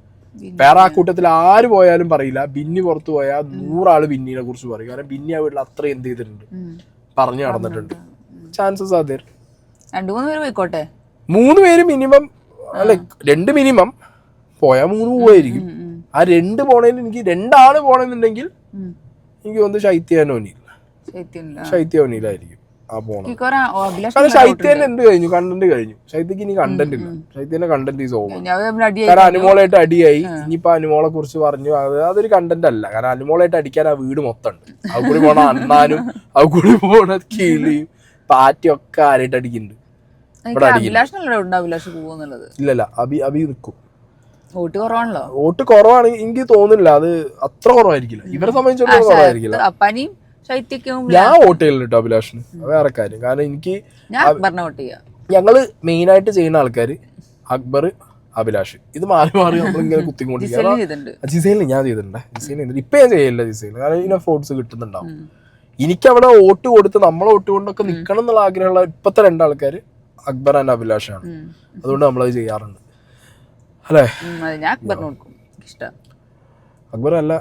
വേറെ ആ കൂട്ടത്തിൽ ആര് പോയാലും പറയില്ല. ബിന്നി പുറത്തു പോയാൽ 100 ആള് ബിന്നീനെ കുറിച്ച് പറയും. കാരണം ബിന്നി ആ വീട്ടിൽ അത്ര എന്ത് ചെയ്തിട്ടുണ്ട്, പറഞ്ഞു നടന്നിട്ടുണ്ട്. ചാൻസസ് അതെ 2-3 പേര് പോയിക്കോട്ടെ. 3 പേര് മിനിമം, അല്ല 2 മിനിമം പോയാൽ 3 പോവായിരിക്കും. ആ 2 പോണേന് എനിക്ക് 2 ആള് പോണെന്നുണ്ടെങ്കിൽ എനിക്ക് തോന്നുന്നു ശൈത്യോനിലായിരിക്കും ആ പോണം. കാരണം ശൈത്യന് എന്ത് കഴിഞ്ഞു? കണ്ടന്റ് കഴിഞ്ഞു. ശൈത്യക്ക് ഇനി കണ്ടന്റ് ഇല്ല. ശൈത്യന്റെ കണ്ടന്റ് ഈസ് ഓവർ. കാരണം അനുമോളായിട്ട് അടിയായി. ഇനിയിപ്പോ അനുമോളെ കുറിച്ച് പറഞ്ഞു, അതൊരു കണ്ടന്റ് അല്ല. കാരണം അനുമോളായിട്ട് അടിക്കാൻ ആ വീട് മൊത്തം ഉണ്ട്. അത് കൂടി പോണ അണ്ണാനും അത് കൂടി പോണ കിളിയും പാറ്റിയൊക്കെ ആരായിട്ട് അടിക്കുന്നുണ്ട്. ഇല്ലല്ല, അബി നിൽക്കും. വോട്ട് കുറവാണ് എനിക്ക് തോന്നുന്നില്ല. അത് അത്ര കുറവായിരിക്കില്ല, ഇവരെ സംബന്ധിച്ചിടത്തോളം കുറവായിരിക്കില്ല. ഞാൻ വോട്ട് ചെയ്യലില്ല കേട്ടോ അഭിലാഷിന്. വേറെ കാര്യം, കാരണം എനിക്ക് ഞങ്ങള് മെയിൻ ആയിട്ട് ചെയ്യുന്ന ആൾക്കാര് അക്ബർ, അഭിലാഷ്, ഇത് മാറി മാറി നമ്മളിങ്ങനെ കുത്തിക്കൊണ്ടിരിക്കുക. ജിസൈലിന് ഞാൻ ചെയ്തിട്ടുണ്ട്. ജിസൈലിന് ഇപ്പൊ ഞാൻ ചെയ്യില്ല. ജിസൈലിന് കാരണം ഇതിന് ഫോർട്സ് കിട്ടുന്നുണ്ടാവും. എനിക്ക് അവിടെ വോട്ട് കൊടുത്ത് നമ്മളെ വോട്ട് കൊണ്ടൊക്കെ നിക്കണം എന്നുള്ള ആഗ്രഹമുള്ള ഇപ്പത്തെ 2 ആൾക്കാര് അക്ബർ ആൻഡ് അഭിലാഷാണ്. അതുകൊണ്ട് നമ്മളത് ചെയ്യാറുണ്ട് അല്ലേ? അക്ബർ നല്ല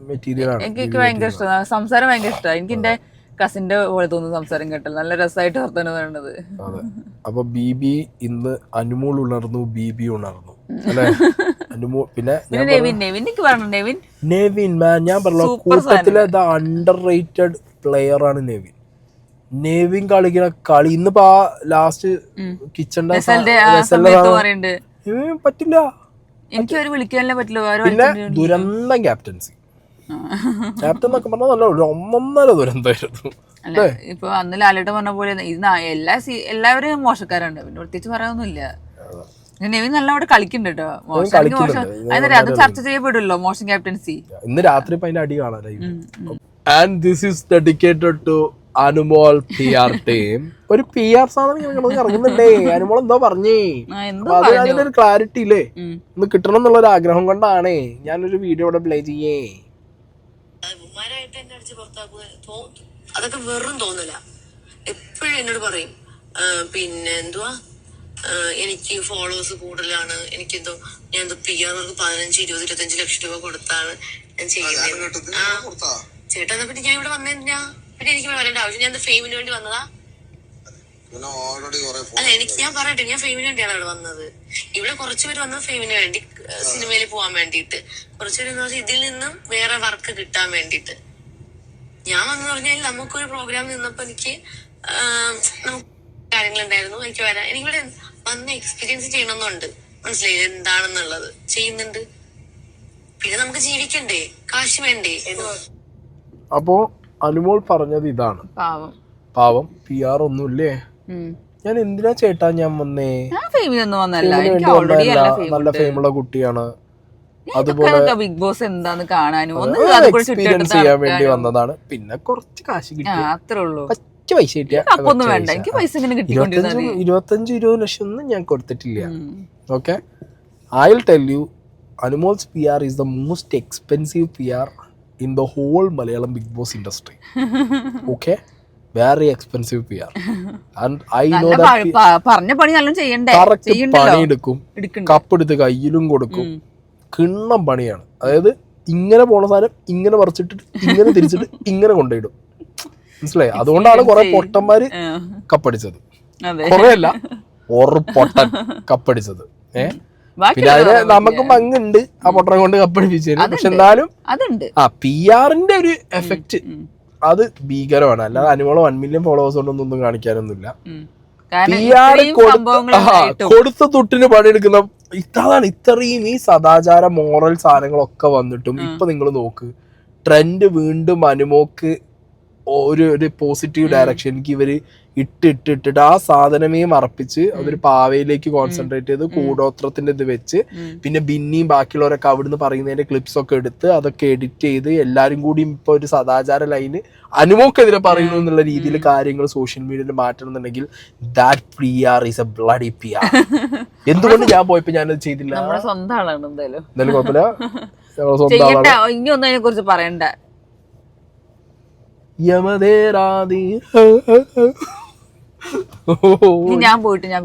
മെറ്റീരിയൽ ആണ്. എനിക്ക് ഭയങ്കര ഇഷ്ടമാണ് സംസാരം, ഭയങ്കര ഇഷ്ടമാണ്. എനിക്ക് എന്റെ കസിന്റെ പോലെ തോന്നുന്നു സംസാരം കേട്ടാൽ. നല്ല രസമായിട്ട് വർത്തമാനം പറയണത്. അതെ. അപ്പൊ ബിബി ഇന്ന് അനുമോൾ ഉണർന്നു, ബിബി ഉണർന്നു അല്ലെ? അനുമോൾ പിന്നെ നെവിൻ മാൻ, ഞാൻ പറഞ്ഞ കൂട്ടത്തിലെ അണ്ടർ റേറ്റഡ് പ്ലെയർ ആണ് നെവിൻ. നെവിൻ കളിക്കുന്ന കളി ഇന്നിപ്പോ ആ ലാസ്റ്റ് കിച്ചന്റെ പറ്റില്ല. എനിക്ക് ഒരു വിളിക്കാനേ പറ്റില്ല. പിന്നെ ദുരന്തം ക്യാപ്റ്റൻസി. ക്യാപ്റ്റൻ എന്നൊക്കെ പറഞ്ഞാൽ നല്ല 1.5 ദുരന്തമായിരുന്നു. ഇപ്പൊ അന്ന് ലാലേട്ടൻ പറഞ്ഞ പോലെ എല്ലാവരും മോശക്കാരാണ്. പിന്നെ പ്രത്യേകിച്ച് പറയാനൊന്നുമില്ല. നെവിൻ നല്ല അവിടെ കളിക്കുന്നുണ്ട് കേട്ടോ. അത് ചർച്ച ചെയ്യപ്പെടുമല്ലോ മോശം ക്യാപ്റ്റൻസി. ഇന്ന് രാത്രി അതിന്റെ അടി കാണാനായി. And this is dedicated to Anumol PR team. ഒരു PR സാധനം ഇറങ്ങുന്നുണ്ടേ. അനുമോൾ എന്തോ പറഞ്ഞേ, അതിന്റെ ഒരു ക്ലാരിറ്റി ഇല്ലേ ഒന്ന് കിട്ടണം എന്നുള്ള ഒരു ആഗ്രഹം കൊണ്ടാണേ ഞാനൊരു വീഡിയോ ഇവിടെ പ്ലേ ചെയ്യേ. അതൊക്കെ വെറും തോന്നില്ല. എപ്പോഴും എന്നോട് പറയും പിന്നെ എന്തുവാ എനിക്ക് ഫോളോവേഴ്സ് കൂടുതലാണ്, എനിക്കെന്തോ ഞാൻ എന്തോ PR 15, 20, 25 ലക്ഷം രൂപ കൊടുത്താണ് ഞാൻ ചെയ്യുന്നത്. ചേട്ടാ എന്നാ പിന്നെ ഞാൻ ഇവിടെ വന്നേന്തിനാ? പിന്നെ എനിക്ക് വരേണ്ട ആവശ്യം, ഞാൻ ഫെയിമിന് വേണ്ടി വന്നതാ? അല്ല, എനിക്ക് ഞാൻ പറയട്ടെ, ഞാൻ ഫെയിമിന് വേണ്ടിയാണ് ഇവിടെ വന്നത്. ഇവിടെ കുറച്ചുപേര് വന്നത് ഫെയിമിന് വേണ്ടി, സിനിമയിൽ പോകാൻ വേണ്ടിയിട്ട്. കുറച്ചുപേര് ഇതിൽ നിന്നും വേറെ വർക്ക് കിട്ടാൻ വേണ്ടിയിട്ട്. ഞാൻ വന്നെന്ന് പറഞ്ഞാൽ നമുക്കൊരു പ്രോഗ്രാം നിന്നപ്പോ എനിക്ക് നമുക്ക് കാര്യങ്ങളുണ്ടായിരുന്നു. എനിക്ക് വരാൻ, എനിക്കിവിടെ വന്ന് എക്സ്പീരിയൻസ് ചെയ്യണമെന്നുണ്ട്. മനസ്സിലായി എന്താണെന്നുള്ളത് ചെയ്യുന്നുണ്ട്. പിന്നെ നമുക്ക് ജീവിക്കണ്ടേ, കാശ് വേണ്ടേ? അപ്പോ അനുമോൾ പറഞ്ഞത് ഇതാണ്, പാവം PR ഒന്നുമില്ലേ, ഞാൻ എന്തിനാ ചേട്ടാ ഞാൻ വന്നേ, നല്ല ഫെയിമുള്ള കുട്ടിയാണ്, അതുപോലെ ബിഗ് ബോസ് എന്താന്ന് കാണാനും എക്സ്പീരിയൻസ് ചെയ്യാൻ വേണ്ടി വന്നതാണ്. പിന്നെ കുറച്ച് കാശ് കിട്ടി, അത്രേ ഉള്ളൂ. പൈസ കിട്ടിയ 25-20 ലക്ഷം ഒന്നും ഞാൻ കൊടുത്തിട്ടില്ല. Okay, I will tell you, Anumol's PR is the most expensive PR in the whole Malayalam Big Boss industry. Okay, very expensive PR, and I know that പറഞ്ഞ പണി നല്ലോണം ചെയ്യണ്ടേ, പണിയെടുക്കും, കപ്പെടുത്ത് കയ്യിലും കൊടുക്കും, കിണ്ണം പണിയാണ്. അതായത് ഇങ്ങനെ പോണ സാധനം ഇങ്ങനെ പറിച്ചിട്ടിട്ട് ഇങ്ങനെ തിരിച്ചിട്ട് ഇങ്ങനെ കൊണ്ടുപോയിടും. മനസ്സിലായി? അതുകൊണ്ടാണ് കുറെ പൊട്ടന്മാര് കപ്പടിച്ചത്. കുറെ അല്ല, ഒരു പൊട്ടൻ കപ്പടിച്ചത്. പിന്നെ അതിന് നമുക്കും പങ്കുണ്ട് ആ പൊട്ടനെ കൊണ്ട് കപ്പടിപ്പിച്ചതിന്. പക്ഷെ എന്നാലും ആ PR-ന്റെ ഒരു എഫക്റ്റ് അത് ഭീകരമാണ്. അല്ലാതെ അനുമോള് 1 മില്യൺ ഫോളോവേഴ്സ് കൊണ്ടൊന്നും കാണിക്കാനൊന്നുമില്ല. PR കൊടുത്ത തൊട്ടിന് പണിയെടുക്കുന്ന ഇതാണ്. ഇത്രയും ഈ സദാചാര മോറൽ സാധനങ്ങളൊക്കെ വന്നിട്ടും ഇപ്പൊ നിങ്ങൾ നോക്ക്, ട്രെൻഡ് വീണ്ടും അനുമോക്ക് ഒരു പോസിറ്റീവ് ഡയറക്ഷനിലേക്ക് ഇവര് ഇട്ടിട്ട് ആ സാധനമേ മറപ്പിച്ച് അതൊരു പാവയിലേക്ക് കോൺസെൻട്രേറ്റ് ചെയ്ത് കൂടോത്രത്തിന്റെ ഇത് വെച്ച് പിന്നെ ബിന്നിയും ബാക്കിയുള്ളവരൊക്കെ അവിടുന്ന് പറയുന്നതിന്റെ ക്ലിപ്സ് ഒക്കെ എടുത്ത് അതൊക്കെ എഡിറ്റ് ചെയ്ത് എല്ലാരും കൂടി ഇപ്പൊ ഒരു സദാചാര ലൈന് അനുമോക്കെതിരെ പറയുന്നു എന്നുള്ള രീതിയിൽ കാര്യങ്ങൾ സോഷ്യൽ മീഡിയയിൽ മാറ്റണമെന്നുണ്ടെങ്കിൽ that PR is a bloody PR. എന്തുകൊണ്ട് ഞാൻ പോയപ്പോ ഞാനത് ചെയ്തില്ല? സ്വന്തം ആളാണ് എന്തായാലും കുഴപ്പമില്ല, സ്വന്തം ആളാണ്. ഇനി ഒന്നും അതിനെ കുറിച്ച് പറയണ്ട. ഞാൻ പോയിട്ട് ഞാൻ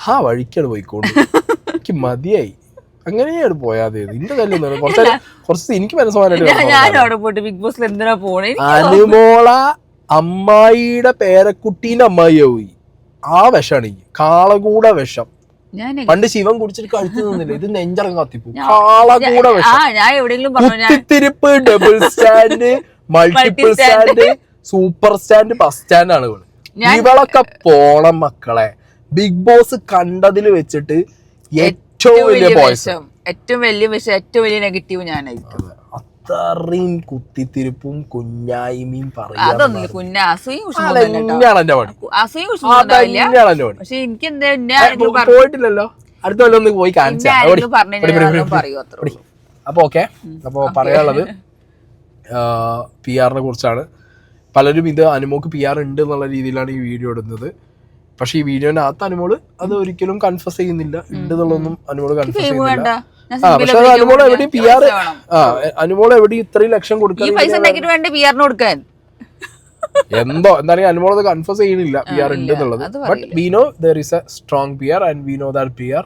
ആ വഴിക്കാണ് പോയിക്കോണ്ട് എനിക്ക് മതിയായി. അങ്ങനെയാണ് പോയാതെ നിന്റെ തല്ലുന്നത് കുറച്ച് എനിക്ക് മനസ്സമാനായിട്ട്. ബിഗ് ബോസിൽ എന്തിനാ പോണേ? അനുമോള അമ്മായിയുടെ പേരക്കുട്ടീന്റെ അമ്മായി പോയി. ആ വിഷമാണ് ഈ കാളകൂട വിഷം. പണ്ട് ശിവൻ കുടിച്ചിട്ട് കഴുത്ത് നിന്നില്ല, ഇത് നെഞ്ചറങ്ങ് കത്തിപ്പോ. കാളകൂട വിഷം, കുത്തിത്തിരിപ്പ്, double stand, multiple stand, super stand, bus stand ആണ് ഇവള്. ഇവളൊക്കെ പോണം മക്കളെ. ബിഗ് ബോസ് കണ്ടതിൽ വെച്ചിട്ട് ഏറ്റവും വലിയ പോയിസം, ഏറ്റവും വലിയ വിഷയം, ഏറ്റവും വലിയ നെഗറ്റീവ് ഞാനായിരിക്കും. അത്രയും കുത്തിത്തിരിപ്പും കുഞ്ഞായ്മയും പറയാ. പോയിട്ടില്ലല്ലോ, അടുത്ത കൊല്ലം ഒന്ന് പോയി കാണിച്ചാ. അപ്പൊ ഓക്കെ, അപ്പൊ പറയാനുള്ളത് PR-നെ കുറിച്ചാണ്. പലരും ഇത് അനുമോക്ക് PR ഉണ്ട് എന്നുള്ള രീതിയിലാണ് ഈ വീഡിയോ ഇടുന്നത്. പക്ഷെ ഈ വീഡിയോനകത്ത് അനുമോള് അത് ഒരിക്കലും കൺഫസ് ചെയ്യുന്നില്ല, ഉണ്ട് എന്നുള്ളതൊന്നും അനുമോള് കൺഫസ് ചെയ്യുന്നില്ല. പക്ഷെ അത് അനുമോള് എവിടെയും PR അനുമോള് എവിടെയും ഇത്രയും ലക്ഷം കൊടുക്കാൻ എന്തോ എന്താ പറയുക, അനുമോളത് കൺഫസ് ചെയ്യുന്നില്ല PR ഉണ്ട് എന്നുള്ളത്. But we know there is a strong PR and we know that PR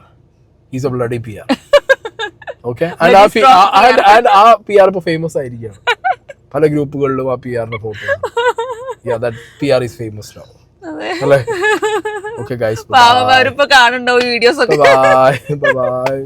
is a bloody PR. Okay, and ആ PR ഇപ്പൊ ഫേമസ് ആയിരിക്കുകയാണ്. പല ഗ്രൂപ്പുകളിലും ആ PR-ന്റെ photo. PR is famous now. അല്ലേ? ഓക്കെ ഗൈസ്, കാണുന്നുണ്ടാവും വീഡിയോസ് ഒക്കെ. Bye by.